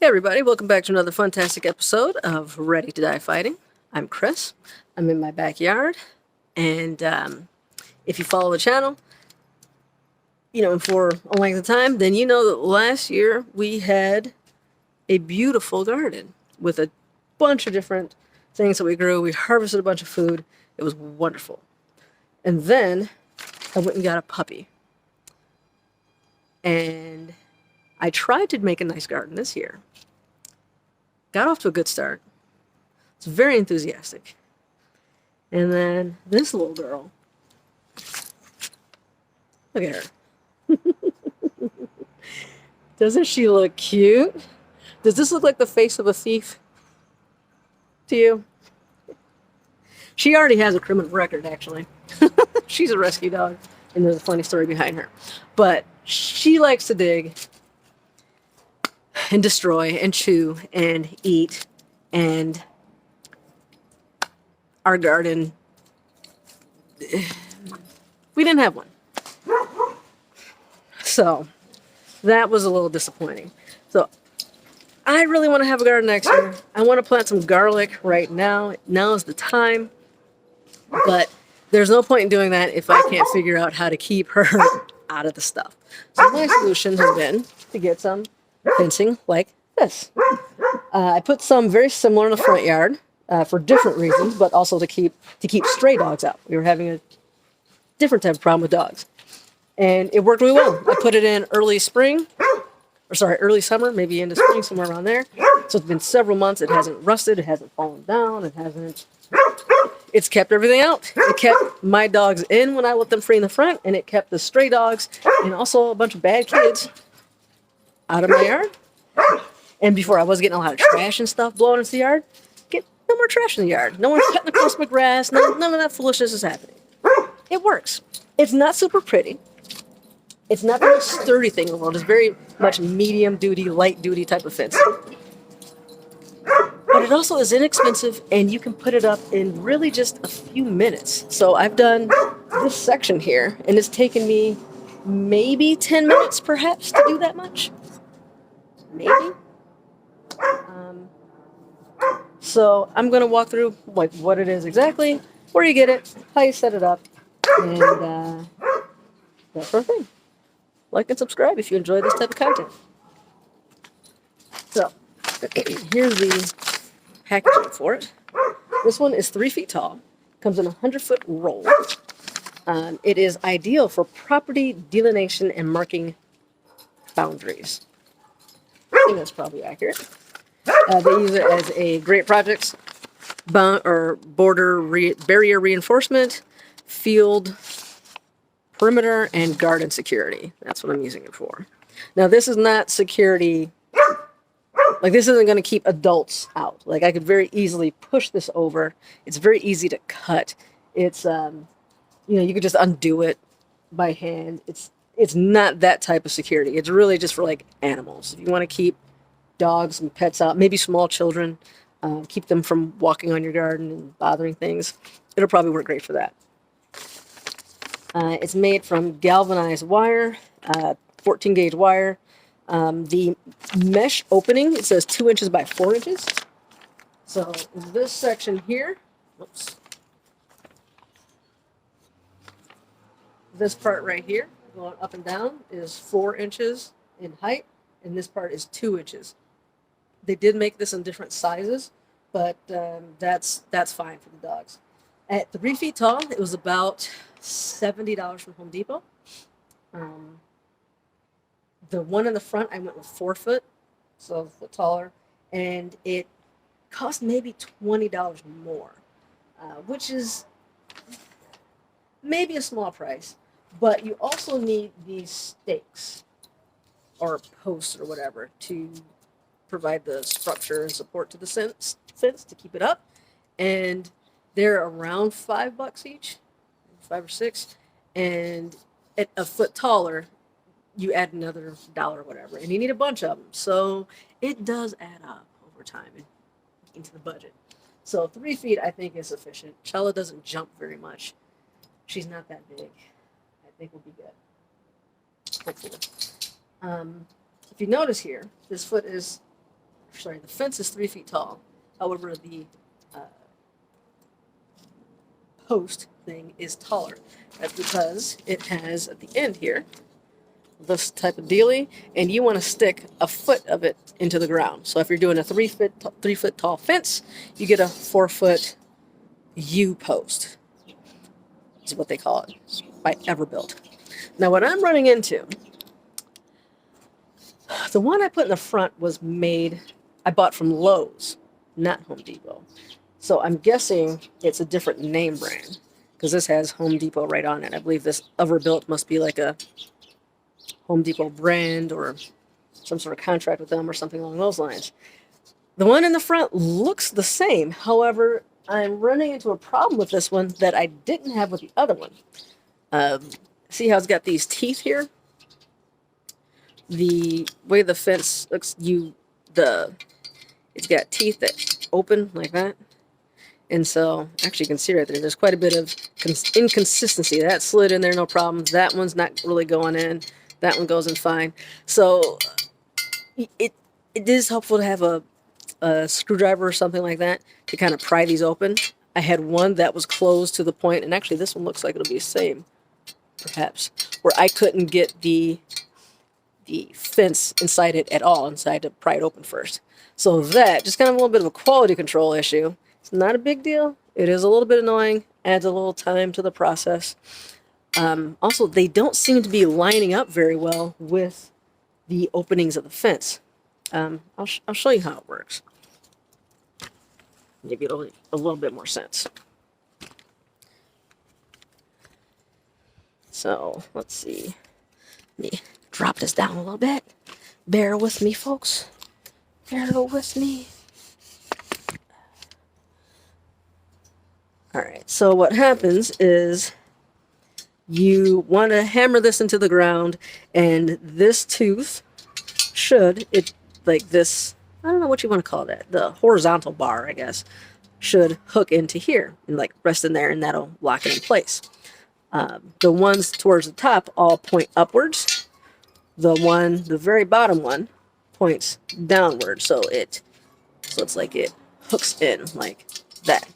Hey everybody, welcome back to another fantastic episode of Ready to Die Fighting. I'm Chris. I'm in my backyard, and if you follow the channel, for a length of time, then you know that last year we had a beautiful garden with a bunch of different things that we grew. We harvested a bunch of food. It was wonderful. And then I went and got a puppy. And I tried to make a nice garden this year. Got off to a good start. It's very enthusiastic. And then this little girl, look at her. Doesn't she look cute? Does this look like the face of a thief to you? She already has a criminal record, actually. She's a rescue dog, and there's a funny story behind her. But she likes to dig and destroy and chew and eat, and our garden, we didn't have one. So that was a little disappointing. So I really want to have a garden next year. I want to plant some garlic right now. Now is the time. But there's no point in doing that if I can't figure out how to keep her out of the stuff. So my solution has been to get some fencing like this. I put some very similar in the front yard for different reasons, but also to keep stray dogs out. We were having a different type of problem with dogs. And it worked really well. I put it in early summer, maybe into spring, somewhere around there. So it's been several months. It hasn't rusted. It hasn't fallen down. It's kept everything out. It kept my dogs in when I let them free in the front, and it kept the stray dogs and also a bunch of bad kids out of my yard. And before I was getting a lot of trash and stuff blowing into the yard, get no more trash in the yard. No one's cutting across my grass. None of that foolishness is happening. It works. It's not super pretty. It's not the most sturdy thing in the world. It's very much medium duty, light duty type of fence. But it also is inexpensive, and you can put it up in really just a few minutes. So I've done this section here, and it's taken me maybe 10 minutes, perhaps, to do that much. Maybe. So I'm going to walk through what it is exactly, where you get it, how you set it up, and that sort of thing. Like and subscribe if you enjoy this type of content. So here's the packaging for it. This one is 3 feet tall. Comes in a 100-foot roll. It is ideal for property delineation and marking boundaries. I think that's probably accurate. They use it as a great projects, border barrier reinforcement, field perimeter, and garden security. That's what I'm using it for. Now, this is not security. This isn't going to keep adults out. I could very easily push this over. It's very easy to cut. It's, you could just undo it by hand. It's not that type of security. It's really just for animals. If you want to keep dogs and pets out, maybe small children, keep them from walking on your garden and bothering things, it'll probably work great for that. It's made from galvanized wire, 14 gauge wire. The mesh opening, it says 2 inches by 4 inches. So this section here, this part right here, going up and down, is 4 inches in height, and this part is 2 inches. They did make this in different sizes, but that's fine for the dogs. At 3 feet tall, it was about $70 from Home Depot. The one in the front, I went with 4 foot, so a foot taller, and it cost maybe $20 more, which is maybe a small price, but you also need these stakes or posts or whatever to provide the structure and support to the fence to keep it up, and they're around $5 each, 5 or 6, and at a foot taller, you add another $1 or whatever, and you need a bunch of them. So it does add up over time into the budget. So 3 feet, I think, is sufficient. Chella doesn't jump very much. She's not that big. I think we'll be good. Hopefully. If you notice here, this foot is sorry, the fence is 3 feet tall. However, the post thing is taller. That's because it has at the end here this type of dealie, and you want to stick a foot of it into the ground. So if you're doing a 3 foot tall fence, you get a 4 foot U post. Is what they call it by Everbuilt. Now, what I'm running into, the one I put in the front was made, I bought from Lowe's, not Home Depot. So I'm guessing it's a different name brand because this has Home Depot right on it. I believe this Everbuilt must be like a Home Depot brand or some sort of contract with them or something along those lines. The one in the front looks the same. However, I'm running into a problem with this one that I didn't have with the other one. See how it's got these teeth here? The way the fence looks, it's got teeth that open like that. And so, actually you can see right there, there's quite a bit of inconsistency. That slid in there, no problem. That one's not really going in. That one goes in fine. So, it is helpful to have a screwdriver or something like that to kind of pry these open. I had one that was closed to the point, and actually this one looks like it'll be the same, perhaps, where I couldn't get the fence inside it at all, and so I had to pry it open first. So that, just kind of a little bit of a quality control issue. It's not a big deal. It is a little bit annoying, adds a little time to the process. Also, they don't seem to be lining up very well with the openings of the fence. I'll show you how it works. Maybe it'll make a little bit more sense. So, let's see. Let me drop this down a little bit. Bear with me, folks. Bear with me. Alright, so what happens is you want to hammer this into the ground, and this tooth should, like this, I don't know what you want to call that, the horizontal bar, I guess, should hook into here and like rest in there, and that'll lock it in place. The ones towards the top all point upwards. The very bottom one points downward, so it's like it hooks in like that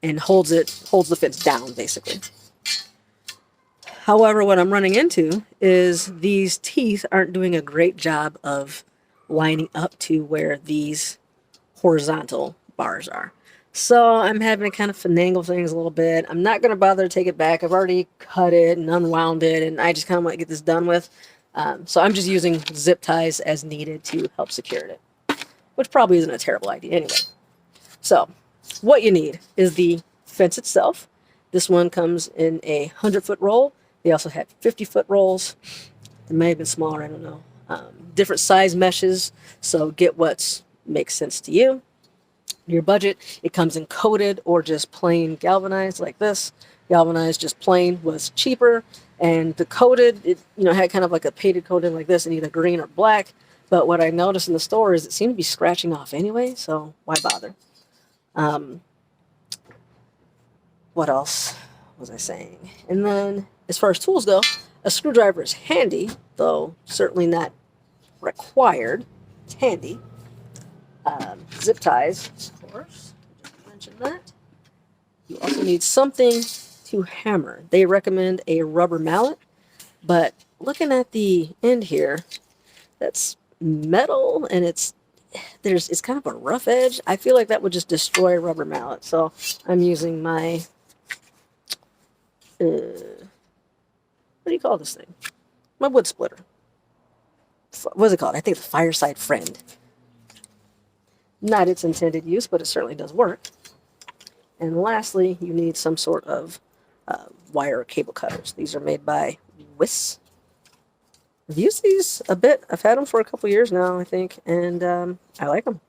and holds the fence down basically. However, what I'm running into is these teeth aren't doing a great job of lining up to where these horizontal bars are. So I'm having to kind of finagle things a little bit. I'm not going to bother to take it back. I've already cut it and unwound it, and I just kind of want to get this done with. So I'm just using zip ties as needed to help secure it, which probably isn't a terrible idea anyway. So what you need is the fence itself. This one comes in a 100-foot roll. They also had 50-foot rolls. They may have been smaller, I don't know. Different size meshes, so get what makes sense to you. Your budget, it comes in coated or just plain galvanized like this. Galvanized just plain was cheaper, and the coated, it had kind of like a painted coating like this in either green or black. But what I noticed in the store is it seemed to be scratching off anyway, so why bother? What else was I saying? And then as far as tools go, a screwdriver is handy, though certainly not required. It's handy. Zip ties, of course. Just mentioned that. You also need something to hammer. They recommend a rubber mallet, but looking at the end here, that's metal and it's kind of a rough edge. I feel like that would just destroy a rubber mallet, so I'm using my what do you call this thing? My wood splitter. What is it called? I think the Fireside Friend. Not its intended use, but it certainly does work. And lastly, you need some sort of wire or cable cutters. These are made by Wiss. I've used these a bit. I've had them for a couple years now, I think, and I like them.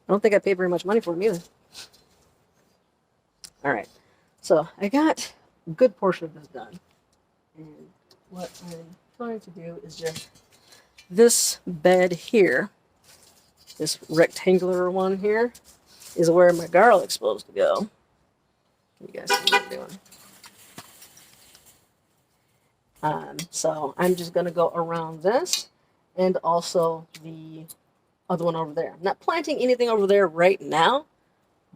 I don't think I paid very much money for them either. All right, so I got a good portion of this done. And what I'm trying to do is just this bed here, this rectangular one here, is where my garlic's supposed to go. You guys see what I'm doing. So I'm just going to go around this and also the other one over there. I'm not planting anything over there right now,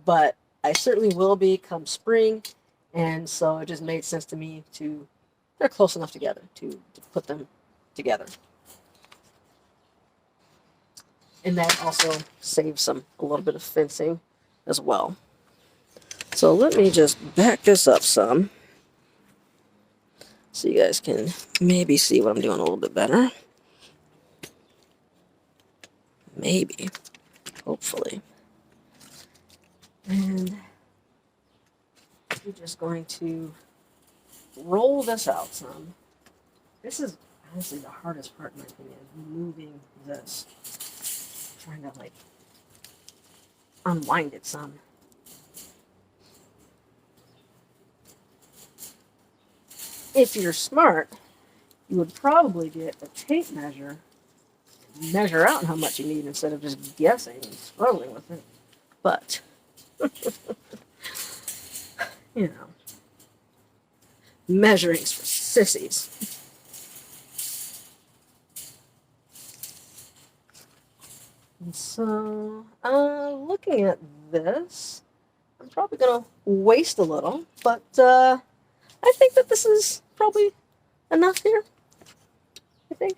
but I certainly will be come spring. And so it just made sense to me to, they're close enough together to put them together. And that also saves a little bit of fencing as well. So let me just back this up some so you guys can maybe see what I'm doing a little bit better. Maybe, hopefully. And we're just going to roll this out some. This is honestly the hardest part in my opinion, moving this. Trying to like unwind it some. If you're smart, you would probably get a tape measure, measure out how much you need instead of just guessing and struggling with it. But, you know, measuring's for sissies. And so, looking at this, I'm probably going to waste a little, but I think that this is probably enough here. I think.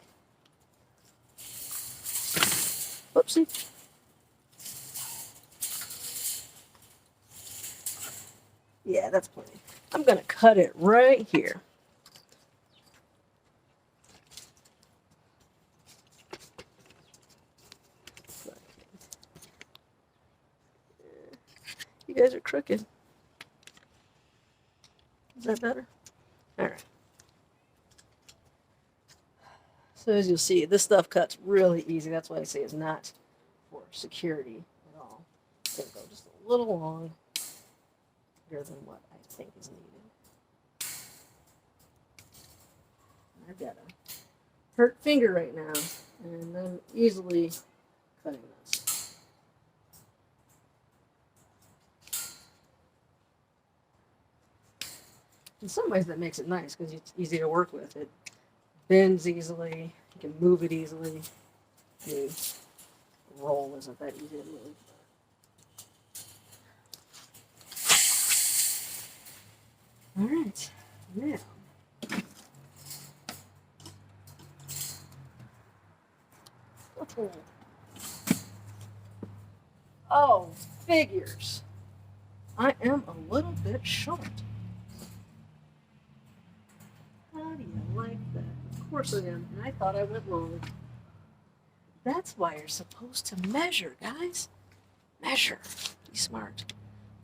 Whoopsie. Yeah, that's plenty. I'm going to cut it right here. You guys are crooked. Is that better? All right. So as you'll see, this stuff cuts really easy. That's why I say it's not for security at all. It's going to go just a little longer than what I think is needed. I've got a hurt finger right now, and I'm easily cutting this. In some ways that makes it nice because it's easy to work with. It bends easily, you can move it easily. The roll isn't that easy to move. All right, now oh, figures. I am a little bit short. How do you like that? Of course I am, and I thought I went wrong. That's why you're supposed to measure, guys. Measure. Be smart.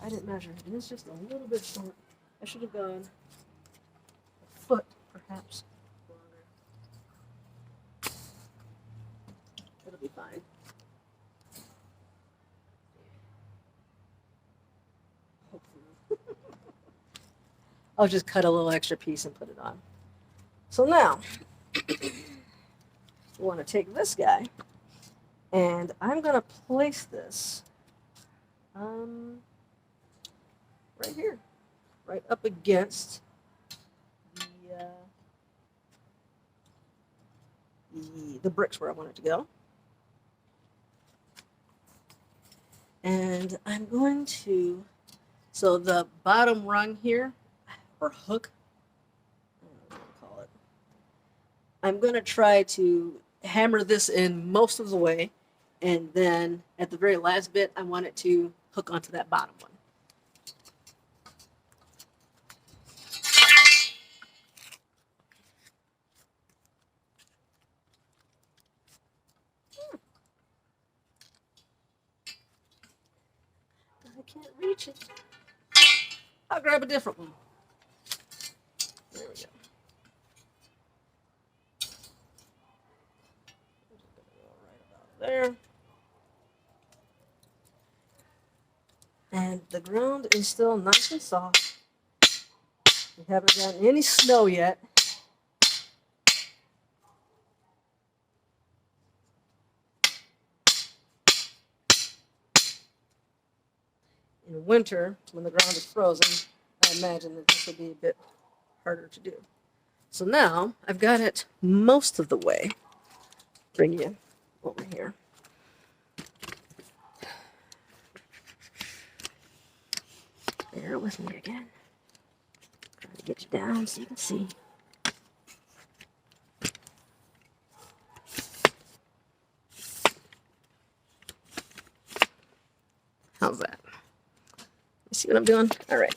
I didn't measure, and it's just a little bit short. I should have gone a foot, perhaps, longer. It'll be fine. Hopefully. I'll just cut a little extra piece and put it on. So now, we want to take this guy, and I'm going to place this right here, right up against the bricks where I want it to go. And I'm going to, so the bottom rung here, or hook, I don't know what to call it. I'm going to try to hammer this in most of the way, and then at the very last bit, I want it to hook onto that bottom one. I can't reach it. I'll grab a different one. There we go. Right about there. And the ground is still nice and soft. We haven't gotten any snow yet. In winter, when the ground is frozen, I imagine that this will be a bit harder to do. So now I've got it most of the way. Bring you over here. Bear with me again. Trying to get you down so you can see. How's that? You see what I'm doing? All right.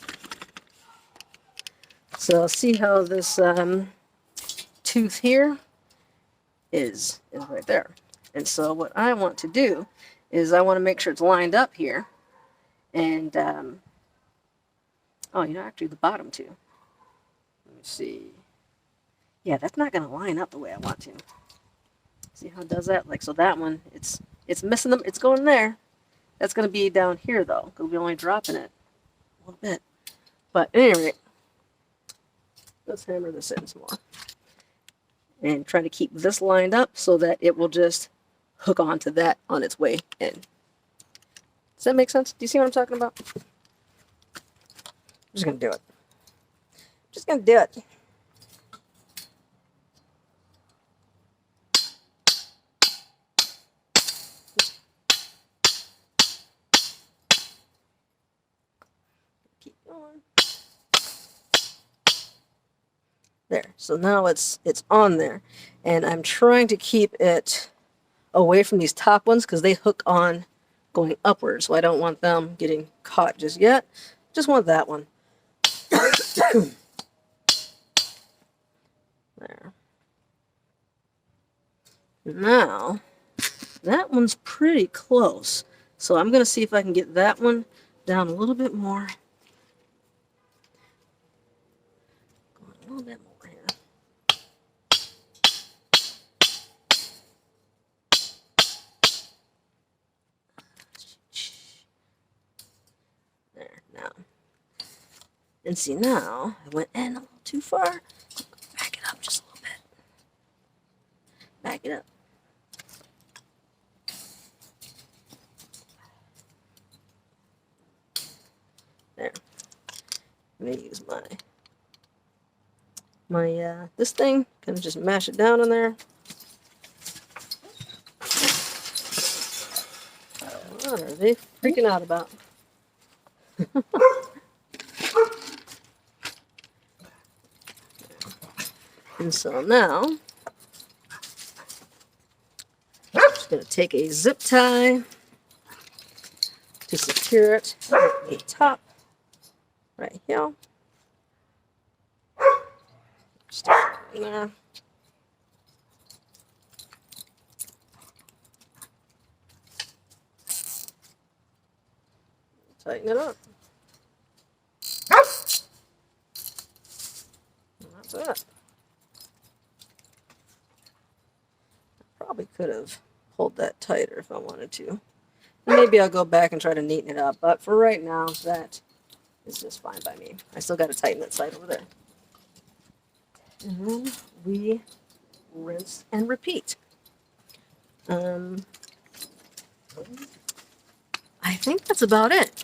So see how this tooth here is right there. And so what I want to do is I want to make sure it's lined up here. And, oh, you know, actually the bottom too. Let me see. Yeah, that's not going to line up the way I want to. See how it does that? Like, so that one, it's missing them. It's going there. That's going to be down here, though, because we're only dropping it a little bit. But at any rate, let's hammer this in some more. And try to keep this lined up so that it will just hook onto that on its way in. Does that make sense? Do you see what I'm talking about? I'm just going to do it. Just going to do it. Keep going. There. So now it's on there. And I'm trying to keep it away from these top ones because they hook on going upwards. So I don't want them getting caught just yet. Just want that one. There. Now, that one's pretty close. So I'm going to see if I can get that one down a little bit more. Going a little bit more here. There, now. And see, now, I went in a little too far. Back it up just a little bit. Back it up. There. I'm going to use my this thing. Kind of just mash it down in there. What are they freaking out about? And so now, I'm just going to take a zip tie to secure it at the top, right here. Stick it in there. Tighten it up. And that's it. Probably could have pulled that tighter if I wanted to. Maybe I'll go back and try to neaten it up, but for right now, that is just fine by me. I still got to tighten that side over there. And then we rinse and repeat. I think that's about it.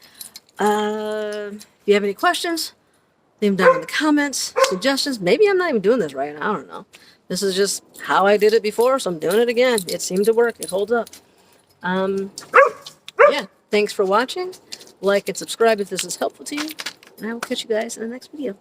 If you have any questions, leave them down in the comments, suggestions. Maybe I'm not even doing this right. I don't know. This is just how I did it before, so I'm doing it again. It seemed to work. It holds up. Yeah, thanks for watching. Like and subscribe if this is helpful to you. And I will catch you guys in the next video.